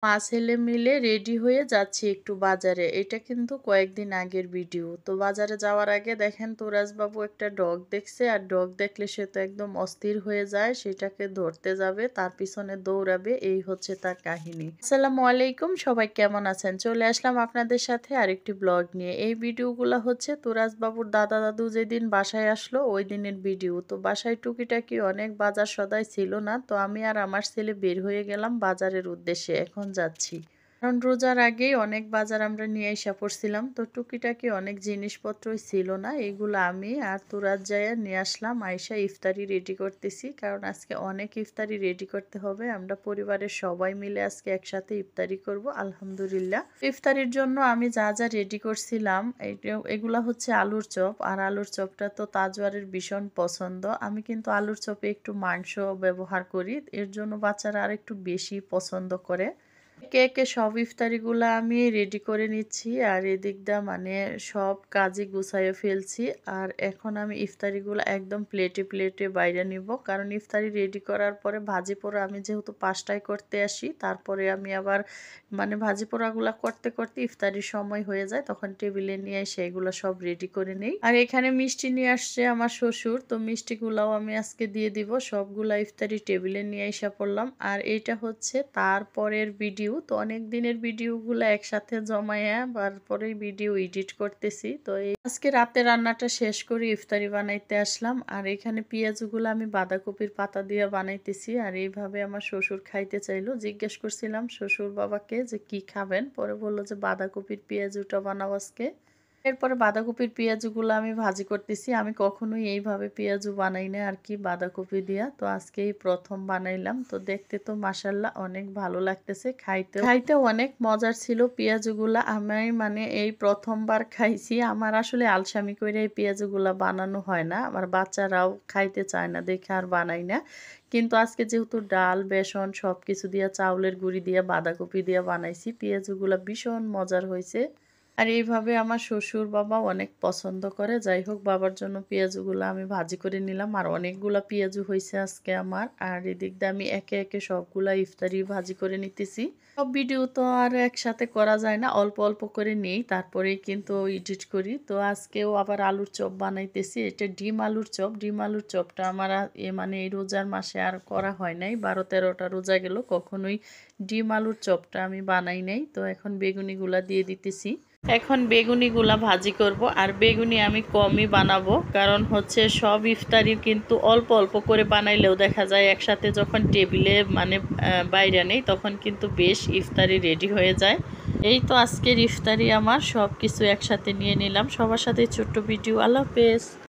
মা ছেলে মিলে রেডি হয়ে যাচ্ছি একটু বাজারে। এটা কিন্তু কয়েকদিন আগের ভিডিও। তো বাজারে যাওয়ার আগে দেখেন তোরাজবাবু একটা ডগ দেখছে, আর ডগ দেখলে সে তো একদম অস্থির হয়ে যায়, সেটাকে ধরতে যাবে, তার পিছনে দৌড়াবে, এই হচ্ছে তার কাহিনী। আসসালামু আলাইকুম, সবাই কেমন আছেন? চলে আসলাম আপনাদের সাথে আরেকটি ব্লগ নিয়ে। এই ভিডিওগুলো হচ্ছে তোরাজবাবুর দাদা দাদু যেদিন বাসায় আসলো ওই দিনের ভিডিও। তো বাসায় টুকিটাকি অনেক বাজার সদাই ছিল না, তো আমি আর আমার ছেলে বের হয়ে গেলাম বাজারের উদ্দেশ্যে। এখন যাচ্ছি, কারণ রোজার আগেই অনেক বাজার আমরা নিয়ে এসে পড়ছিলাম, তো টুকিটাকি অনেক জিনিসপত্রই ছিল না, এগুলো আমি আর তুরাত যাইয়া নিয়ে আসলাম। আইসা ইফতারি রেডি করতেছি, কারণ আজকে অনেক ইফতারি রেডি করতে হবে। আমরা পরিবারের সবাই মিলে আজকে একসাথে ইফতারি করব আলহামদুলিল্লাহ। ইফতারির জন্য আমি যা যা রেডি করছিলাম এগুলা হচ্ছে আলুর চপ, আর আলুর চপটা তো তাজওয়ারের ভীষণ পছন্দ। আমি কিন্তু আলুর চপে একটু মাংস ব্যবহার করি, এর জন্য বাচ্চারা আর একটু বেশি পছন্দ করে। একে একে সব ইফতারিগুলো আমি রেডি করে নিচ্ছি, আর এদিক দিয়ে মানে সব কাজই গুছাইয়ে ফেলছি। আর এখন আমি ইফতারিগুলো একদম প্লেটে প্লেটে বাইরে নিব, কারণ ইফতারি রেডি করার পরে ভাজি পোড়া আমি যেহেতু 5টায় করতে আসি, তারপরে আমি আবার মানে ভাজি পোড়াগুলো করতে করতে ইফতারির সময় হয়ে যায়, তখন টেবিলে নিয়ে এসে এগুলো সব রেডি করে নেই। আর এখানে মিষ্টি নিয়ে আসছে আমার শ্বশুর, তো মিষ্টিগুলাও আমি আজকে দিয়ে দিব। সবগুলা ইফতারি টেবিলে নিয়ে এসে পড়লাম। আর এইটা হচ্ছে তারপরের ভিডিও, তো অনেক দিনের ভিডিওগুলো একসাথে জমায়া তারপরে ভিডিও এডিট করতেছি। তো আজকে রাতে রান্নাটা শেষ করে ইফতারি বানাইতে আসলাম। আর এখানে পেঁয়াজগুলো আমি বাঁধাকপির পাতা দিয়ে বানাইতেছি, আর এইভাবে আমার শ্বশুর খাইতে চাইলো। জিজ্ঞেস করছিলাম শ্বশুর বাবাকে যে কি খাবেন, পরে বললো যে বাঁধাকপির পেঁয়াজুটা বানাও আজকে। এরপরে বাঁধাকপির পেঁয়াজগুলো আমি ভাজি করতেছি। আমি কখনোই এইভাবে পেঁয়াজু বানাই না আর কি, বাঁধাকপি দিয়া। তো আজকে এই প্রথম বানাইলাম। তো দেখতে তো মাশাল্লাহ অনেক ভালো লাগতেছে, খাইতে খাইতে অনেক মজার ছিল পেঁয়াজুগুলা। আমি মানে এই প্রথমবার খাইছি। আমার আসলে আলসামি করে এই পেঁয়াজুগুলা বানানো হয় না, আমার বাচ্চারাও খাইতে চায় না দেখে আর বানাই না। কিন্তু আজকে যেহেতু ডাল বেসন সব কিছু দিয়া, চাউলের গুঁড়ি দিয়া বাঁধাকপি দিয়া বানাইছি, পেঁয়াজুগুলা ভীষণ মজার হয়েছে। আর এইভাবে আমার শ্বশুর বাবা অনেক পছন্দ করে। যাই হোক, বাবার জন্য পেঁয়াজুগুলো আমি ভাজি করে নিলাম, আর অনেকগুলা পেঁয়াজু হয়েছে আজকে আমার। আর এদিক দিয়ে আমি একে একে সবগুলা ইফতারি ভাজি করে নিতেছি। সব ভিডিও তো আর একসাথে করা যায় না, অল্প অল্প করে নেই, তারপরেই কিন্তু এডিট করি। তো আজকেও আবার আলুর চপ বানাইতেছি। এটা ডিম আলুর চপ। ডিম আলুর চপটা আমার মানে এই রোজার মাসে আর করা হয় নাই, 12-13টা রোজা গেল, কখনোই ডিম আলুর চপটা আমি বানাই নাই। তো এখন বেগুনিগুলা দিয়ে দিতেছি। এখন বেগুনিগুলা ভাজি করব, আর বেগুনি আমি কমই বানাবো, কারণ হচ্ছে সব ইফতারির কিন্তু অল্প অল্প করে বানাইলেও দেখা যায় একসাথে যখন টেবিলে মানে বাইরে নেই, তখন কিন্তু বেশ ইফতারি রেডি হয়ে যায়। এই তো আজকের ইফতারি আমার সব কিছু একসাথে নিয়ে নিলাম। সবার সাথে ছোট্ট ভিডিও। আল্লাহ হাফেজ।